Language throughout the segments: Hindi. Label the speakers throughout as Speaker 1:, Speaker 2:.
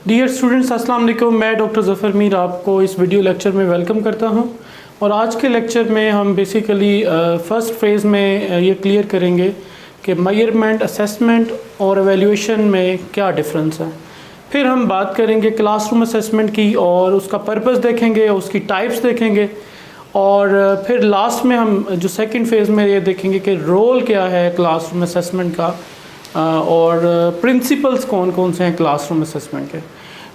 Speaker 1: डियर स्टूडेंट्स, अस्सलाम वालेकुम। मैं डॉक्टर ज़फ़र मीर आपको इस वीडियो लेक्चर में वेलकम करता हूं। और आज के लेक्चर में हम बेसिकली फ़र्स्ट फेज़ में ये क्लियर करेंगे कि मेजरमेंट, असेसमेंट और एवेल्यूएशन में क्या डिफरेंस है। फिर हम बात करेंगे क्लासरूम असेसमेंट की और उसका पर्पस देखेंगे, उसकी टाइप्स देखेंगे। और फिर लास्ट में हम जो सेकंड फेज़ में ये देखेंगे कि रोल क्या है क्लासरूम असेसमेंट का और प्रिंसिपल्स कौन कौन से हैं क्लासरूम असेसमेंट के।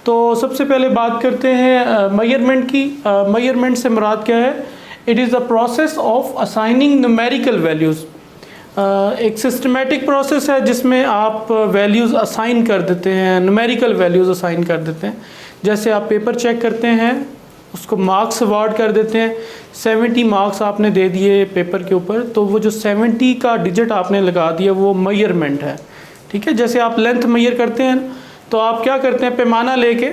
Speaker 1: तो सबसे पहले बात करते हैं मेजरमेंट की। मेजरमेंट से मुराद क्या है? It is the process of assigning numerical values. एक सिस्टमेटिक प्रोसेस है जिसमें आप वैल्यूज़ असाइन कर देते हैं, न्यूमेरिकल वैल्यूज़ असाइन कर देते हैं। जैसे आप पेपर चेक करते हैं, उसको मार्क्स अवार्ड कर देते हैं। 70 मार्क्स आपने दे दिए पेपर के ऊपर, तो वो जो 70 का डिजिट आपने लगा दिया वो मेजरमेंट है। ठीक है, जैसे आप लेंथ मेजर करते हैं तो आप क्या करते हैं, पैमाना लेके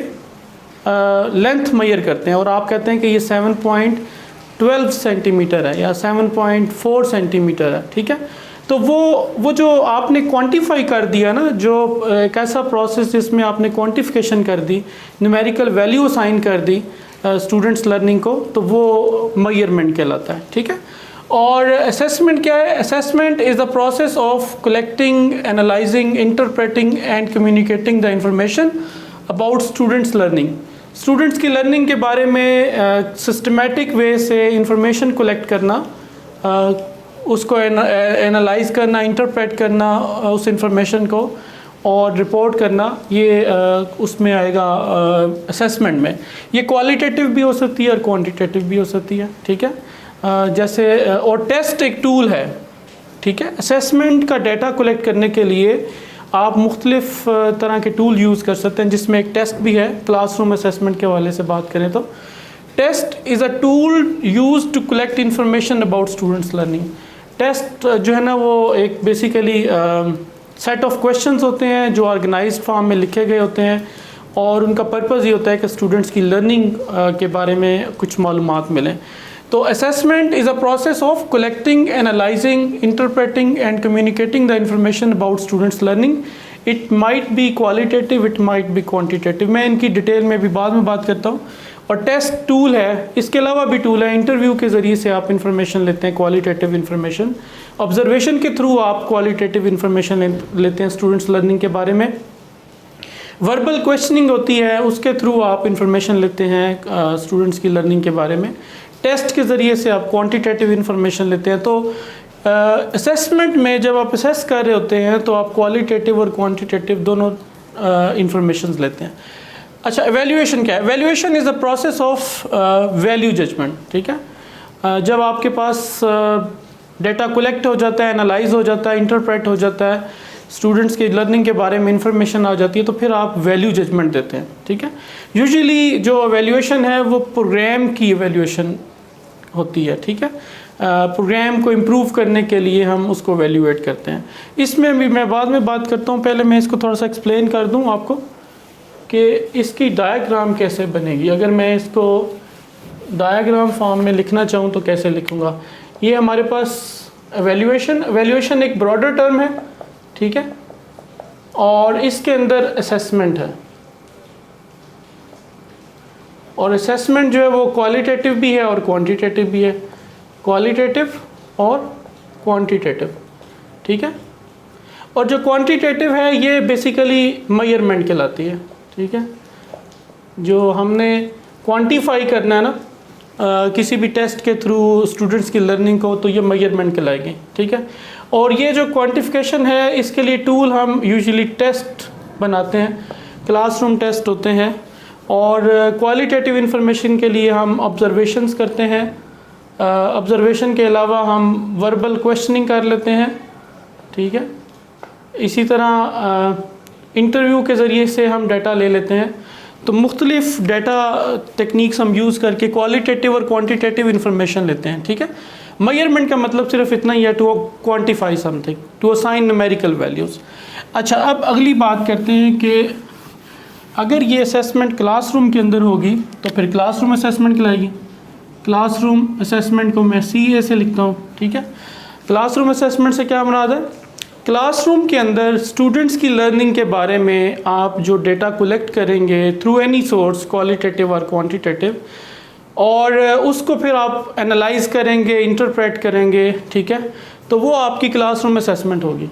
Speaker 1: लेंथ मेजर करते हैं और आप कहते हैं कि ये 7.12 सेंटीमीटर है या 7.4 सेंटीमीटर है। ठीक है, तो वो जो आपने क्वांटिफाई कर दिया ना, जो एक ऐसा प्रोसेस जिसमें आपने क्वांटिफिकेशन कर दी, न्यूमेरिकल वैल्यू असाइन कर दी स्टूडेंट्स लर्निंग को, तो वो मेजरमेंट कहलाता है। ठीक है, और असेसमेंट क्या है? Assessment is the process of collecting, analysing, interpreting and communicating the information about students learning. Students की लर्निंग के बारे में सिस्टमेटिक वे से इंफॉर्मेशन कलेक्ट करना, उसको एनालाइज करना, इंटरप्रेट करना उस इंफॉर्मेशन को और रिपोर्ट करना, ये उसमें आएगा असेसमेंट में। ये क्वालिटेटिव भी हो सकती है और क्वांटिटेटिव भी हो सकती है। ठीक है, जैसे और टेस्ट एक टूल है। ठीक है, असेसमेंट का डाटा कलेक्ट करने के लिए आप मुख्तलिफ तरह के टूल यूज़ कर सकते हैं, जिसमें एक टेस्ट भी है। क्लासरूम असेसमेंट के हवाले से बात करें तो test is a tool use to collect information about students learning. Test जो है ना, वो एक बेसिकली सेट ऑफ क्वेश्चंस होते हैं जो ऑर्गेनाइज्ड फॉर्म में लिखे गए होते हैं और उनका पर्पज़ ये होता है कि स्टूडेंट्स की लर्निंग के बारे में कुछ मालूमात मिलें। तो assessment is a process of collecting, analysing, interpreting and communicating the information about students learning. It might be qualitative, it might be quantitative. मैं इनकी डिटेल में भी बाद में बात करता हूँ। और टेस्ट टूल है, इसके अलावा भी टूल है। इंटरव्यू के ज़रिए से आप इंफॉर्मेशन लेते हैं, क्वालिटेटिव इंफॉर्मेशन। ऑब्जर्वेशन के थ्रू आप क्वालिटेटिव इंफॉर्मेशन लेते हैं स्टूडेंट्स लर्निंग के बारे में। वर्बल क्वेश्चनिंग होती है, उसके थ्रू आप इंफॉर्मेशन लेते हैं स्टूडेंट्स की लर्निंग के बारे में। टेस्ट के ज़रिए से आप क्वांटिटेटिव इंफॉर्मेशन लेते हैं। तो असेसमेंट में जब आप असेस कर रहे होते हैं तो आप क्वालिटेटिव और क्वांटिटेटिव दोनों इंफॉर्मेशन लेते हैं। अच्छा, एवेल्यूएशन क्या है? Evaluation is the process of value judgment. ठीक है, जब आपके पास डेटा कलेक्ट हो जाता है, एनालाइज हो जाता है, इंटरप्रेट हो जाता है, स्टूडेंट्स की लर्निंग के बारे में इंफॉर्मेशन आ जाती है, तो फिर आप वैल्यू जजमेंट देते हैं। ठीक है, यूजुअली जो एवेल्यूएशन है वो प्रोग्राम की एवेल्यूएशन होती है। ठीक है, प्रोग्राम को इम्प्रूव करने के लिए हम उसको एवेल्यूएट करते हैं। इसमें भी मैं बाद में बात करता हूँ, पहले मैं इसको थोड़ा सा एक्सप्लेन कर दूँ आपको कि इसकी डायग्राम कैसे बनेगी। अगर मैं इसको डायग्राम फॉर्म में लिखना चाहूँ तो कैसे लिखूँगा? ये हमारे पास एवेल्यूएशन एक ब्रॉडर टर्म है। ठीक है, और इसके अंदर असेसमेंट है, और असेसमेंट जो है वो क्वालिटेटिव भी है और क्वांटिटेटिव भी है। क्वालिटेटिव और क्वांटिटेटिव। ठीक है, और जो क्वांटिटेटिव है ये बेसिकली मेजरमेंट कहलाती है। ठीक है, जो हमने क्वांटिफाई करना है ना किसी भी टेस्ट के थ्रू स्टूडेंट्स की लर्निंग को, तो ये मेजरमेंट कहलाएगी। ठीक है, और ये जो क्वांटिफिकेशन है इसके लिए टूल हम यूजुअली टेस्ट बनाते हैं, क्लासरूम टेस्ट होते हैं। और क्वालिटेटिव इंफॉर्मेशन के लिए हम ऑब्जर्वेशंस करते हैं। ऑब्जर्वेशन के अलावा हम वर्बल क्वेश्चनिंग कर लेते हैं। ठीक है, इसी तरह इंटरव्यू के ज़रिए से हम डाटा ले लेते हैं। तो मुख्तलिफ डाटा टेक्निक्स हम यूज़ करके क्वालिटेटिव और क्वांटिटेटिव इंफॉर्मेशन लेते हैं। ठीक है, मेजरमेंट का मतलब सिर्फ इतना ही है, to quantify something, to assign numerical values. अच्छा, अब अगली बात करते हैं कि अगर ये असेसमेंट क्लासरूम के अंदर होगी तो फिर क्लासरूम असेसमेंट कहलाएगी। क्लासरूम असेसमेंट को मैं CA से लिखता हूँ। ठीक है, क्लासरूम असेसमेंट से क्या मुराद है? क्लासरूम के अंदर स्टूडेंट्स की लर्निंग के बारे में आप जो डेटा कलेक्ट करेंगे थ्रू एनी सोर्स, क्वालिटेटिव और क्वांटिटेटिव, और उसको फिर आप एनालाइज करेंगे, इंटरप्रेट करेंगे, ठीक है, तो वो आपकी क्लासरूम असेसमेंट होगी।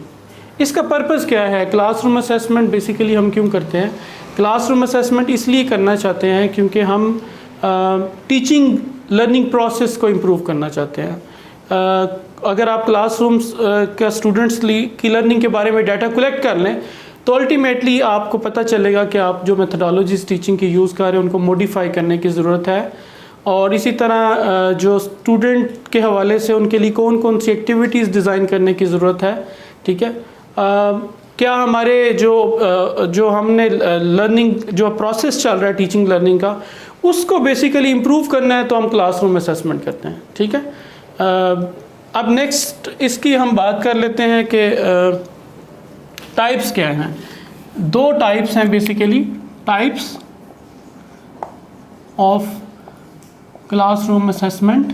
Speaker 1: इसका पर्पस क्या है? क्लासरूम असेसमेंट बेसिकली हम क्यों करते हैं? क्लासरूम असेसमेंट इसलिए करना चाहते हैं क्योंकि हम टीचिंग लर्निंग प्रोसेस को इम्प्रूव करना चाहते हैं। अगर आप क्लासरूम का स्टूडेंट्स की लर्निंग के बारे में डाटा कलेक्ट कर लें तो अल्टीमेटली आपको पता चलेगा कि आप जो मेथडोलॉजीज टीचिंग की यूज़ कर रहे हैं उनको मॉडिफाई करने की ज़रूरत है, और इसी तरह जो स्टूडेंट के हवाले से उनके लिए कौन कौन सी एक्टिविटीज़ डिज़ाइन करने की ज़रूरत है, ठीक है। क्या हमारे जो हमने लर्निंग जो प्रोसेस चल रहा है टीचिंग लर्निंग का, उसको बेसिकली इम्प्रूव करना है, तो हम क्लासरूम असेसमेंट करते हैं, ठीक है। अब नेक्स्ट इसकी हम बात कर लेते हैं कि टाइप्स क्या हैं। दो टाइप्स हैं basically, types of classroom assessment.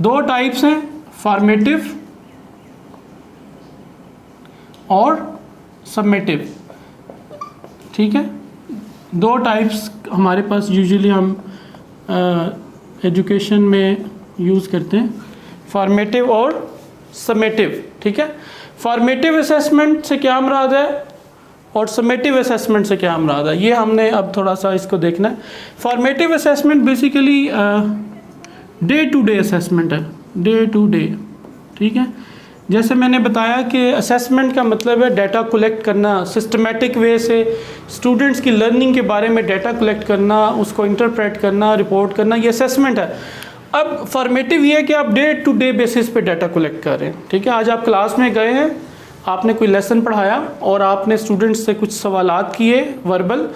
Speaker 1: दो टाइप्स हैं, फॉर्मेटिव और सबमिटिव, ठीक है। दो टाइप्स हमारे पास यूजुअली हम एजुकेशन में यूज़ करते हैं, फॉर्मेटिव और सबमिटिव, ठीक है। फॉर्मेटिव असेसमेंट से क्या मुराद है और सबमिटिव असेसमेंट से क्या मुराद है, ये हमने अब थोड़ा सा इसको देखना है। Formative assessment basically day to day assessment है, डे टू डे, ठीक है। जैसे मैंने बताया कि असेसमेंट का मतलब है डाटा कलेक्ट करना, सिस्टमेटिक वे से स्टूडेंट्स की लर्निंग के बारे में डाटा कलेक्ट करना, उसको इंटरप्रेट करना, रिपोर्ट करना, ये असेसमेंट है। अब फॉर्मेटिव ये है कि आप डे टू डे बेसिस पे डाटा कलेक्ट कर रहे हैं, ठीक है। आज आप क्लास में गए हैं, आपने कोई लेसन पढ़ाया और आपने स्टूडेंट्स से कुछ सवालात किए वर्बल,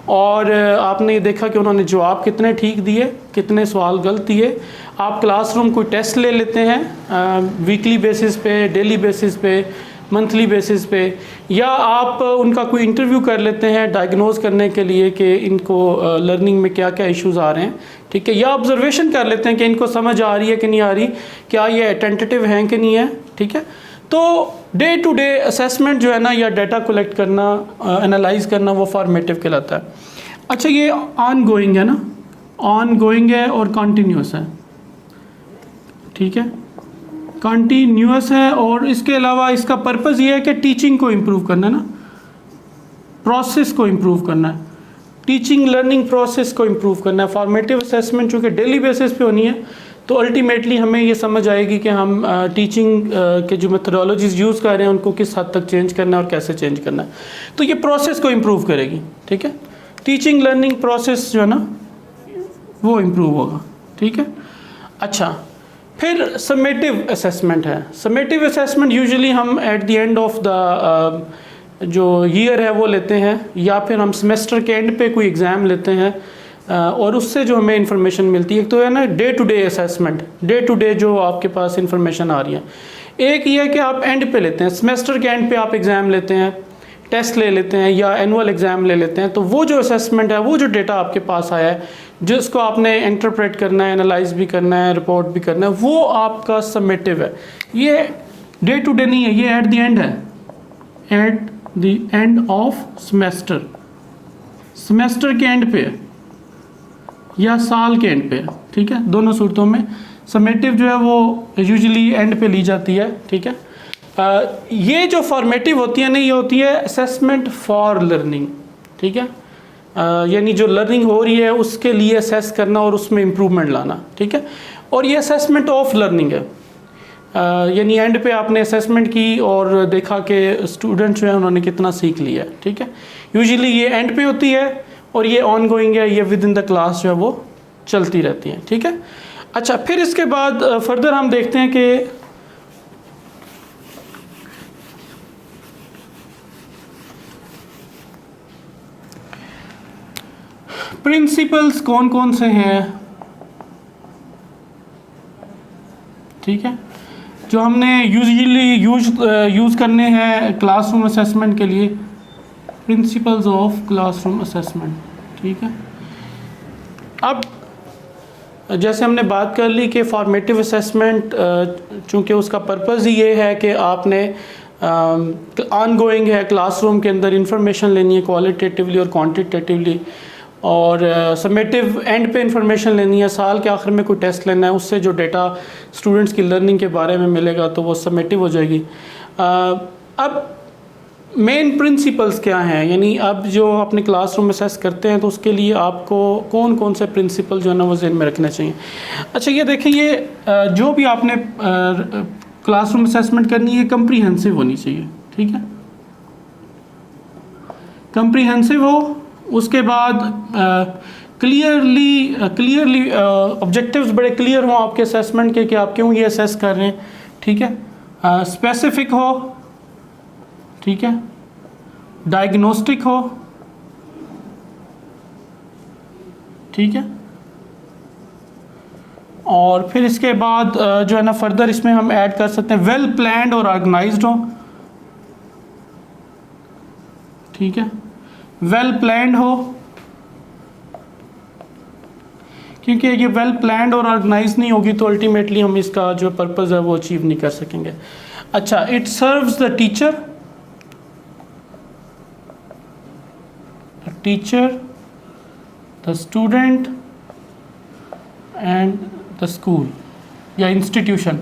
Speaker 1: और आपने ये देखा कि उन्होंने जवाब कितने ठीक दिए, कितने सवाल गलत दिए। आप क्लासरूम कोई टेस्ट ले लेते हैं वीकली बेसिस पे, डेली बेसिस पे, मंथली बेसिस पे, या आप उनका कोई इंटरव्यू कर लेते हैं डायग्नोज करने के लिए कि इनको लर्निंग में क्या क्या इश्यूज़ आ रहे हैं, ठीक है। या ऑब्जर्वेशन कर लेते हैं कि इनको समझ आ रही है कि नहीं आ रही, क्या ये अटेंटिव हैं कि नहीं है, ठीक है। तो डे टू डे असेसमेंट जो है ना, या डाटा कलेक्ट करना, एनालाइज करना, वो फॉर्मेटिव कहलाता है। अच्छा, ये ऑन गोइंग है ना, ऑन गोइंग है और कंटिन्यूस है, ठीक है, कंटिन्यूस है। और इसके अलावा इसका पर्पज़ ये है कि टीचिंग को इम्प्रूव करना है ना, प्रोसेस को इम्प्रूव करना है, टीचिंग लर्निंग प्रोसेस को इम्प्रूव करना है। फॉर्मेटिव असेसमेंट चूँकि डेली बेसिस पे होनी है, तो अल्टीमेटली हमें ये समझ आएगी कि हम टीचिंग के जो मेथडोलॉजीज़ यूज़ कर रहे हैं उनको किस हद तक चेंज करना है और कैसे चेंज करना है। तो ये प्रोसेस को इम्प्रूव करेगी, ठीक है। टीचिंग लर्निंग प्रोसेस जो है ना वो इम्प्रूव होगा, ठीक है। अच्छा, फिर समेटिव असेसमेंट है। समेटिव असेसमेंट यूजुअली हम at the end of the जो ईयर है वो लेते हैं, या फिर हम सेमेस्टर के एंड पे कोई एग्ज़ाम लेते हैं और उससे जो हमें इंफॉर्मेशन मिलती है। तो है ना day to day assessment, day to day जो आपके पास इंफॉर्मेशन आ रही है। एक ये है कि आप एंड पे लेते हैं, सेमेस्टर के एंड पे आप एग्ज़ाम लेते हैं, टेस्ट ले लेते हैं या एनुअल एग्ज़ाम ले लेते हैं। तो वो जो असेसमेंट है, वो जो डेटा आपके पास आया है, जिसको आपने इंटरप्रेट करना है, एनालाइज भी करना है, रिपोर्ट भी करना है, वो आपका समेटिव है। ये डे टू डे नहीं है, ये एट द एंड है, at the end of semester, semester के एंड पे या साल के एंड पे, ठीक है। दोनों सूरतों में समेटिव जो है वो यूजुअली एंड पे ली जाती है, ठीक है। ये जो फॉर्मेटिव होती है ना, ये होती है असेसमेंट फॉर लर्निंग, ठीक है। यानी जो लर्निंग हो रही है उसके लिए असेस करना और उसमें इम्प्रूवमेंट लाना, ठीक है। और ये असेसमेंट ऑफ लर्निंग है, यानी एंड पे आपने असेसमेंट की और देखा कि स्टूडेंट जो है उन्होंने कितना सीख लिया, ठीक है। यूजुअली ये एंड पे होती है और ये ऑन गोइंग है, ये विद इन द क्लास जो है वो चलती रहती है, ठीक है। अच्छा, फिर इसके बाद फर्दर हम देखते हैं कि प्रिंसिपल्स कौन कौन से हैं, ठीक है, जो हमने यूजुअली यूज़ करने हैं क्लासरूम असेसमेंट के लिए। प्रिंसिपल्स ऑफ क्लासरूम असेसमेंट, ठीक है। अब जैसे हमने बात कर ली कि फॉर्मेटिव असेसमेंट, चूँकि उसका पर्पज़ ही ये है कि आपने ऑनगोइंग है, क्लासरूम के अंदर इंफॉर्मेशन लेनी है क्वालिटेटिवली और क्वांटिटेटिवली, और समेटिव एंड पे इंफॉर्मेशन लेनी है, साल के आखिर में कोई टेस्ट लेना है, उससे जो डेटा स्टूडेंट्स की लर्निंग के बारे में मिलेगा तो वो समेटिव हो जाएगी। अब मेन प्रिंसिपल्स क्या हैं, यानी अब जो अपने क्लासरूम असेस करते हैं तो उसके लिए आपको कौन कौन से प्रिंसिपल जो है ना वो ज़हन में रखने चाहिए। अच्छा ये देखें, ये जो भी आपने क्लासरूम असेसमेंट करनी है कम्प्रीहेंसिव होनी चाहिए, ठीक है, कम्प्रीहेंसिव हो। उसके बाद क्लियरली ऑब्जेक्टिव्स बड़े क्लियर हों आपके असेसमेंट के कि आप क्यों ये असेस कर रहे हैं, ठीक है, स्पेसिफिक हो, ठीक है, डायग्नोस्टिक हो, ठीक है, और फिर इसके बाद जो है ना फर्दर इसमें हम ऐड कर सकते हैं वेल प्लान्ड और ऑर्गेनाइज्ड हो, ठीक है, वेल प्लान्ड हो, क्योंकि ये वेल प्लान्ड और ऑर्गेनाइज नहीं होगी तो अल्टीमेटली हम इसका जो पर्पस है वो अचीव नहीं कर सकेंगे। अच्छा, it serves the teacher, the student and the school या इंस्टीट्यूशन।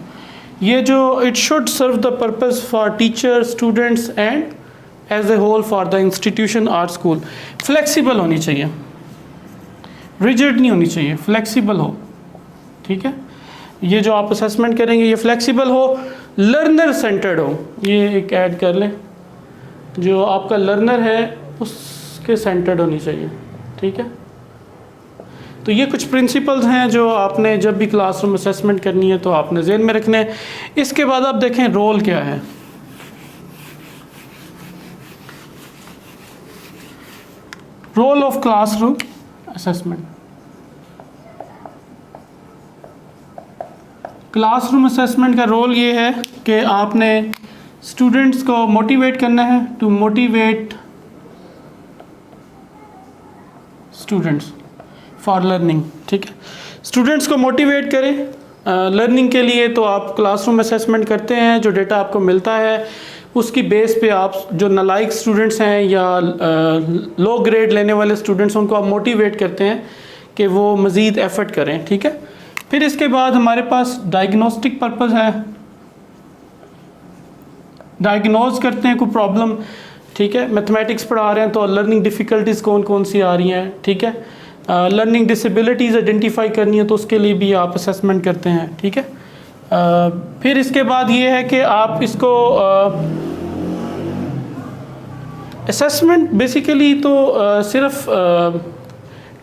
Speaker 1: ये जो it should serve the purpose for teacher, students and as a whole for the institution और स्कूल। फ्लेक्सिबल होनी चाहिए, रिजिड नहीं होनी चाहिए, फ्लेक्सिबल हो, ठीक है। ये जो आप असेसमेंट करेंगे ये फ्लेक्सिबल हो, लर्नर सेंटर्ड हो, ये एक ऐड कर लें, जो आपका लर्नर है उसके सेंटर्ड होनी चाहिए, ठीक है। तो ये कुछ प्रिंसिपल्स हैं जो आपने जब भी क्लासरूम असेसमेंट करनी है तो आपने ज़हन में रखने हैं। इसके बाद आप देखें रोल क्या है। Role of classroom assessment. Classroom assessment का रोल ये है कि आपने स्टूडेंट्स को मोटिवेट करना है, to motivate students for learning, ठीक है। स्टूडेंट्स को मोटिवेट करें लर्निंग के लिए, तो आप क्लासरूम असेसमेंट करते हैं, जो डेटा आपको मिलता है उसकी बेस पे आप जो नालायक स्टूडेंट्स हैं या लो ग्रेड लेने वाले स्टूडेंट्स उनको आप मोटिवेट करते हैं कि वो मज़ीद एफर्ट करें, ठीक है। फिर इसके बाद हमारे पास डायग्नोस्टिक पर्पस है, डायग्नोज करते हैं कोई प्रॉब्लम, ठीक है। मैथमेटिक्स पढ़ा रहे हैं तो लर्निंग डिफ़िकल्टीज़ कौन कौन सी आ रही हैं, ठीक है। लर्निंग डिसेबिलिटीज़ आइडेंटिफाई करनी है तो उसके लिए भी आप असेसमेंट करते हैं, ठीक है। फिर इसके बाद ये है कि आप इसको असेसमेंट बेसिकली तो सिर्फ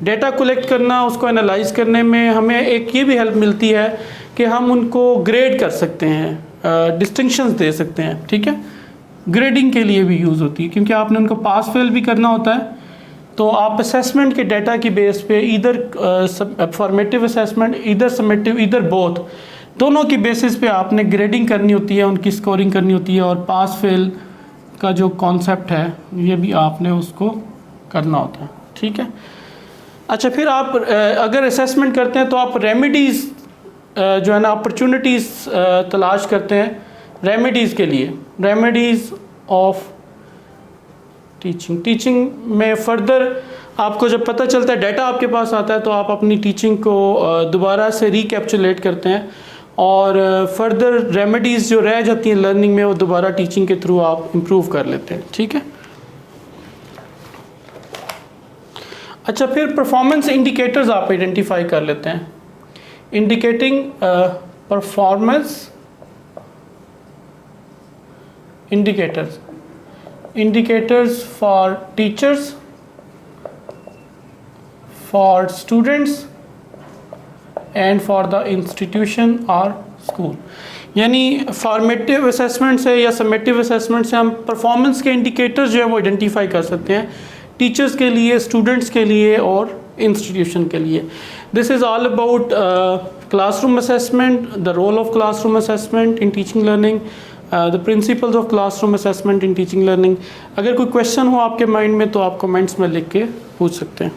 Speaker 1: डेटा कलेक्ट करना, उसको एनालाइज करने में हमें एक ये भी हेल्प मिलती है कि हम उनको ग्रेड कर सकते हैं, डिस्टिंक्शंस दे सकते हैं, ठीक है। ग्रेडिंग के लिए भी यूज़ होती है क्योंकि आपने उनको पास फेल भी करना होता है, तो आप असेसमेंट के डेटा की बेस पे इधर फॉर्मेटिव असेसमेंट, इधर समेटिव, इधर बोथ, दोनों की बेसिस पे आपने ग्रेडिंग करनी होती है, उनकी स्कोरिंग करनी होती है, और पास फेल का जो कॉन्सेप्ट है ये भी आपने उसको करना होता है, ठीक है। अच्छा, फिर आप अगर असेसमेंट करते हैं तो आप रेमेडीज़ जो है ना अपॉर्चुनिटीज़ तलाश करते हैं रेमेडीज़ के लिए, रेमेडीज़ ऑफ टीचिंग में फर्दर आपको जब पता चलता है, डेटा आपके पास आता है, तो आप अपनी टीचिंग को दोबारा से रिकैप्चुलेट करते हैं और फर्दर रेमेडीज़ जो रह जाती हैं लर्निंग में वो दोबारा टीचिंग के थ्रू आप इम्प्रूव कर लेते हैं, ठीक है। अच्छा, फिर परफॉर्मेंस इंडिकेटर्स आप आइडेंटिफाई कर लेते हैं, indicating performance indicators for teachers, for students and for the institution or school। यानी फॉर्मेटिव असेसमेंट से या समेटिव असेसमेंट से हम परफॉर्मेंस के इंडिकेटर्स जो है वो आइडेंटिफाई कर सकते हैं टीचर्स के लिए, स्टूडेंट्स के लिए और इंस्टीट्यूशन के लिए। This is all about classroom assessment, the role of classroom assessment in teaching learning, the principles of classroom assessment in teaching learning. अगर कोई क्वेश्चन हो आपके माइंड में तो आप कमेंट्स में लिख के पूछ सकते हैं।